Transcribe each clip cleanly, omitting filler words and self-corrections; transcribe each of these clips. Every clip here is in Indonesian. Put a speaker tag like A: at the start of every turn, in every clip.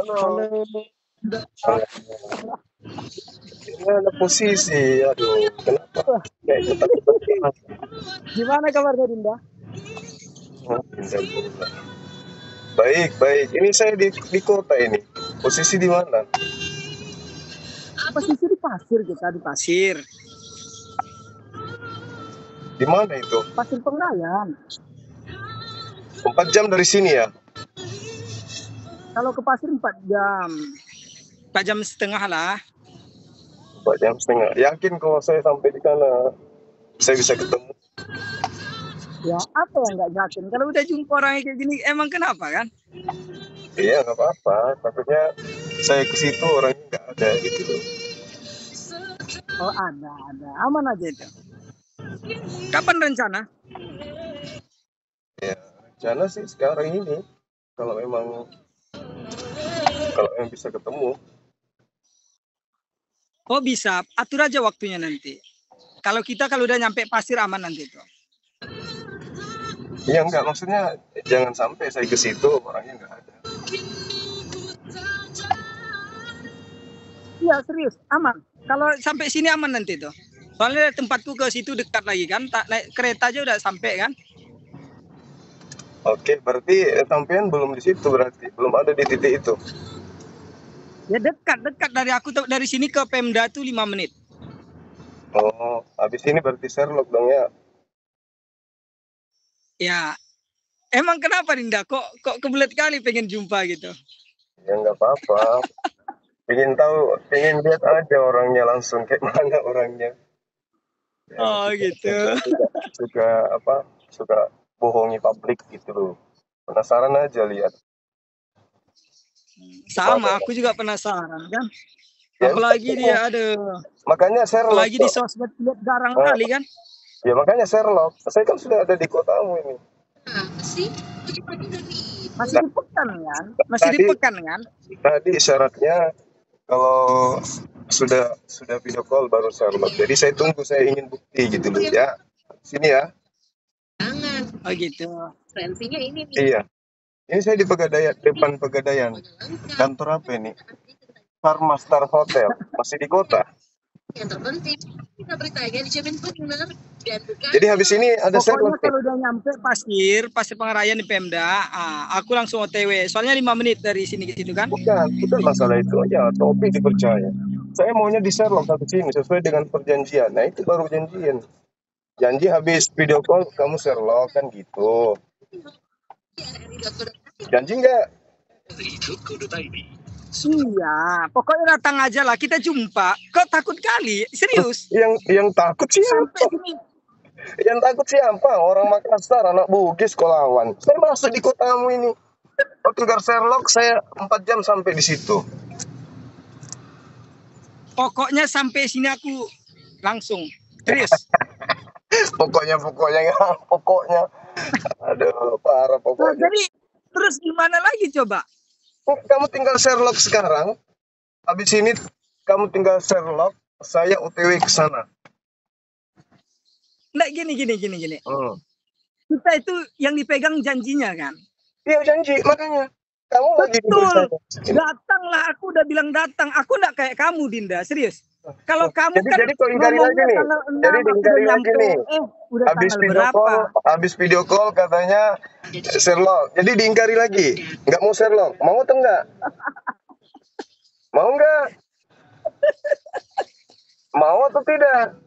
A: Halo.
B: Ini ada posisi, aduh, kenapa?
A: Wah,
B: Kayaknya takut banget.
A: gimana kabarnya Dinda?
B: Baik, baik. Ini saya di kota ini. Posisi di mana?
A: Posisi di pasir kita di pasir.
B: Di mana itu?
A: Pasir Pengrayan.
B: 4 jam dari sini ya?
A: Kalau ke pasir 4 jam. 4,5 jam lah.
B: 4 jam setengah. Yakin kalau saya sampai di sana, saya bisa ketemu.
A: Ya, apa yang nggak yakin? Kalau udah jumpa orang kayak gini, emang kenapa kan?
B: Iya, nggak apa-apa. Takutnya saya ke situ orangnya nggak ada gitu loh.
A: Oh, ada. Aman aja itu. Kapan rencana?
B: Ya, rencana sih sekarang ini. Kalau memang bisa ketemu.
A: Oh, bisa. Atur aja waktunya nanti. Kalau udah nyampe pasir aman nanti itu.
B: Iya enggak, maksudnya jangan sampai saya ke situ orangnya nggak ada.
A: Iya, serius. Aman. Kalau sampai sini aman nanti tuh. Soalnya tempatku ke situ dekat lagi kan. Tak naik kereta aja udah sampai kan.
B: Oke, berarti sampean belum di situ berarti, belum ada di titik itu.
A: Ya dekat dari aku dari sini ke Pemda tuh 5 menit.
B: Oh, habis ini berarti Sherlock dong ya.
A: Ya, emang kenapa Dinda? Kok kebelet kali pengen jumpa gitu?
B: Ya nggak apa-apa. Pengen tahu, pengen lihat aja orangnya langsung kayak mana orangnya. Ya,
A: Oh gitu.
B: suka apa? Suka bohongi publik gitu loh. Penasaran aja lihat.
A: Sama, aku juga penasaran kan.
B: Ya,
A: Apalagi dia ada.
B: makanya Sherlock.
A: Apalagi di sosmed lihat garang kali kan.
B: Ya makanya Sherlock. Saya kan sudah ada di kotamu ini.
A: Masih di Pekan kan? Masih di Pekan kan?
B: Tadi syaratnya kalau sudah video call baru Sherlock. Jadi saya ingin bukti gitu loh ya. Sini ya.
A: Oh gitu.
B: Iya. Ini saya di Pegadaian, depan Pegadaian. Kantor apa ini? Farmastar Hotel. Masih di kota. Jadi habis ini ada
A: Pokoknya
B: Sherlock.
A: kalau udah nyampe pasir Pengrayan di Pemda, aku langsung OTW. Soalnya 5 menit dari sini ke situ kan.
B: Bukan masalah itu aja. Topik dipercaya. Saya maunya di Sherlock habis ini sesuai dengan perjanjian. Nah itu baru janjian. Janji habis video call kamu Sherlock kan gitu. Janji nggak?
A: Iya, pokoknya datang aja lah, kita jumpa. Kok takut kali? Serius?
B: Yang takut siapa?
A: Sampai sini.
B: Yang takut siapa? Orang Makassar, anak Bugis, sekolawan. Saya masuk di kotamu ini. Oh, tinggal Sherlock, saya 4 jam sampai di situ.
A: Pokoknya sampai sini aku langsung. Serius.
B: Pokoknya. Aduh, parah
A: Nah,
B: pokoknya.
A: jadi terus gimana lagi coba?
B: Kamu tinggal Sherlock sekarang. Habis ini kamu tinggal Sherlock, saya OTW ke sana.
A: Nggak, gini. Kita itu yang dipegang janjinya kan?
B: Iya janji, makanya. Kamu lagi
A: betul. Datanglah, aku udah bilang datang. Aku nggak kayak kamu, Dinda, serius. Kalau kamu kan
B: jadi kok ingkari lagi nih. Jadi diingkari lagi nih.
A: Udah
B: habis
A: tanggal
B: video
A: berapa?
B: call, habis video call katanya Sherlock. Jadi diingkari lagi. Nggak mau Sherlock. Mau atau enggak? Mau enggak? Mau atau tidak?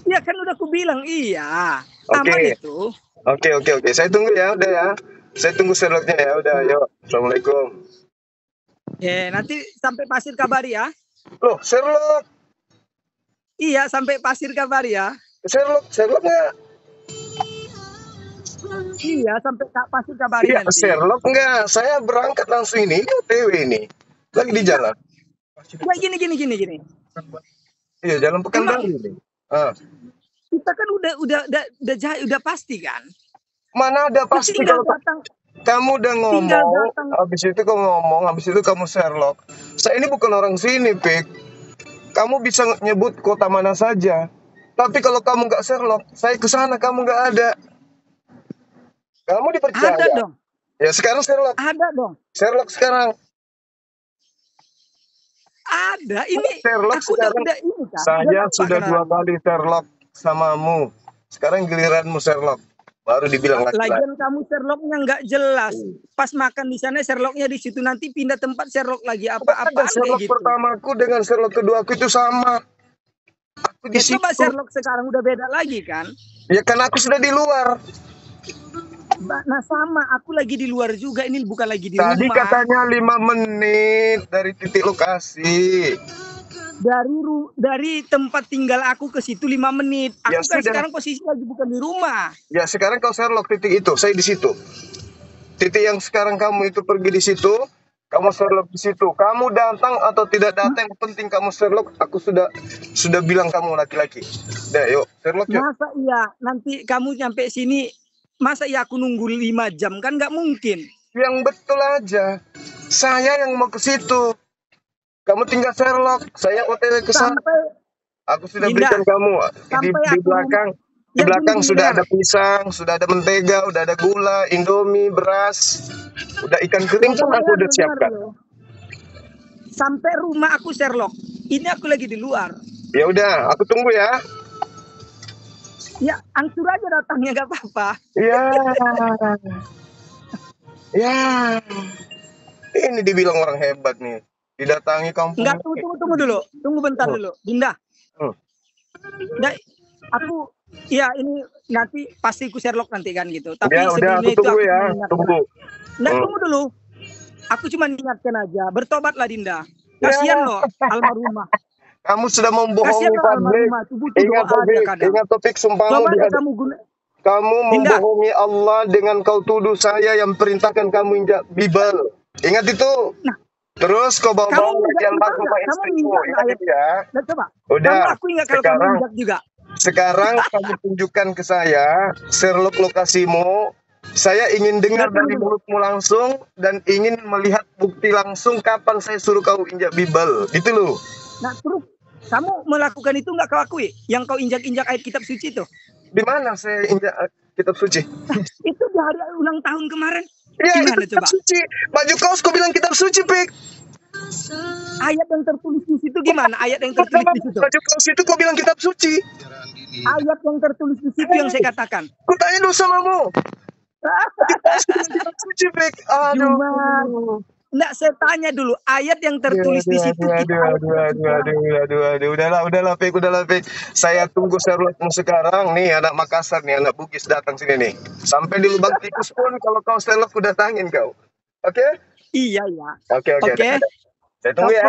A: Iya kan udah aku bilang iya.
B: Oke.
A: Aman itu.
B: Oke. Saya tunggu ya, udah ya. Saya tunggu Sherlocknya ya, udah. Yuk. Assalamualaikum.
A: Nanti sampai pasir kabari ya.
B: Loh, Sherlock.
A: Iya, sampai pasir kabari ya.
B: Sherlock nggak?
A: Iya, sampai pasir kabari
B: Iya,
A: nanti.
B: Sherlock nggak? Saya berangkat langsung ini OTW ini. Lagi di jalan.
A: Ya gini.
B: Iya, jalan Pekanbaru ini.
A: Kita kan udah pasti kan.
B: Mana ada pasti kalau kamu udah ngomong, habis itu kamu Sherlock. Saya ini bukan orang sini, Pik. Kamu bisa nyebut kota mana saja. Tapi kalau kamu nggak Sherlock, saya ke sana kamu nggak ada. Kamu dipercaya?
A: Ada dong.
B: Ya sekarang Sherlock.
A: Ada dong.
B: Sherlock sekarang.
A: ada. Ini
B: Sherlock
A: aku udah
B: sekarang
A: ini kan.
B: saya
A: nampak
B: sudah
A: kan
B: 2
A: orangnya.
B: kali Sherlock samamu. Sekarang giliranmu Sherlock. Baru dibilang laki-laki.
A: Lagian kamu Sherlocknya nggak jelas. Pas makan di sana Sherlocknya di situ, nanti pindah tempat Sherlock lagi
B: Ada
A: apa-apaan kayak
B: Sherlock
A: gitu.
B: pertamaku dengan Sherlock keduaku itu sama. Aku di
A: Ya
B: situ.
A: coba Sherlock sekarang udah beda lagi kan.
B: Ya kan aku sudah di luar.
A: Nah sama, aku lagi di luar juga, ini bukan lagi di
B: Tadi
A: rumah.
B: katanya 5 menit dari titik lokasi.
A: Dari tempat tinggal aku ke situ 5 menit. Aku
B: Ya
A: kan
B: sudah.
A: sekarang posisi lagi bukan di rumah.
B: Ya sekarang kau Sherlock titik itu, saya di situ. Titik yang sekarang kamu itu pergi di situ, kamu Sherlock di situ. Kamu datang atau tidak datang, yang penting kamu Sherlock. Aku sudah bilang kamu laki-laki. Dah, yuk Sherlock yuk.
A: Masa iya nanti kamu nyampe sini, masa iya aku nunggu 5 jam, kan nggak mungkin.
B: Yang betul aja. Saya yang mau ke situ. Kamu tinggal Sherlock, saya OTW ke sana. Aku sudah
A: Dinda,
B: berikan kamu di belakang. Di
A: Ya,
B: belakang
A: gini,
B: sudah
A: dengar.
B: ada pisang, sudah ada mentega, udah ada gula, indomie, beras, udah ikan kering pun aku udah siapkan.
A: Sampai rumah aku Sherlock. Ini aku lagi di luar.
B: Ya udah, aku tunggu ya.
A: Ya, angsur aja datangnya gak apa-apa.
B: Ya. Ya. Ini dibilang orang hebat nih. Didatangi kampung.
A: Enggak, tunggu dulu. Tunggu bentar dulu. Dinda. Nah, aku ya ini nanti pasti ku Sherlock nanti kan gitu. Tapi
B: ya udah, aku
A: sebelumnya itu
B: tunggu
A: aku
B: ya. Tunggu.
A: Nah, tunggu dulu. Aku cuma ingatkan aja, bertobatlah Dinda. Kasihan loh almarhumah.
B: Kamu sudah membohongi publik. Ingat topik sumpahmu di hadapan. Kamu membohongi Allah dengan kau tuduh saya yang perintahkan kamu injak Bible. Ingat itu.
A: Nah,
B: terus kau bawa lagi almarhum istrimu. Ingat itu ya.
A: Nah, coba.
B: Udah.
A: Aku ingat kalau kamu injak juga.
B: Sekarang kamu tunjukkan ke saya Sherlock lokasimu. Saya ingin dengar dari mulutmu langsung dan ingin melihat bukti langsung kapan saya suruh kau injak Bible. Itu loh.
A: Nah, terus kamu melakukan itu nggak kau akui? Yang kau injak-injak ayat kitab suci itu?
B: Di mana saya injak kitab suci?
A: Itu di hari ulang tahun kemarin.
B: Iya,
A: gimana
B: itu kitab suci. Baju kaos kau bilang kitab suci, Pik.
A: Ayat yang tertulis di situ gimana? Ayat yang tertulis di situ.
B: Baju kaos itu kau bilang kitab suci.
A: Ayat yang tertulis di situ yang saya katakan.
B: Ku tanya dulu samamu. Kitab suci, Pik. Aduh.
A: Enggak, saya tanya dulu ayat yang tertulis di situ.
B: Aduh. Udahlah, Pik. Saya tunggu Sherlockmu sekarang nih, anak Makassar nih, anak Bugis datang sini nih. Sampai di lubang tikus pun kalau kau Sherlock udah tangin kau. Oke?
A: Iya ya.
B: Oke. Saya tunggu ya.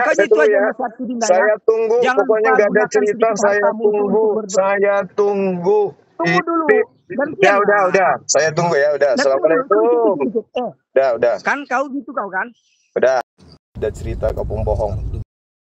B: Saya tunggu. Pokoknya nggak ada cerita. Saya tunggu.
A: Tunggu dulu.
B: Ya udah. Saya tunggu ya. Udah. Assalamualaikum. Udah.
A: Kan kau gitu kau kan?
B: Udah cerita kau pembohong.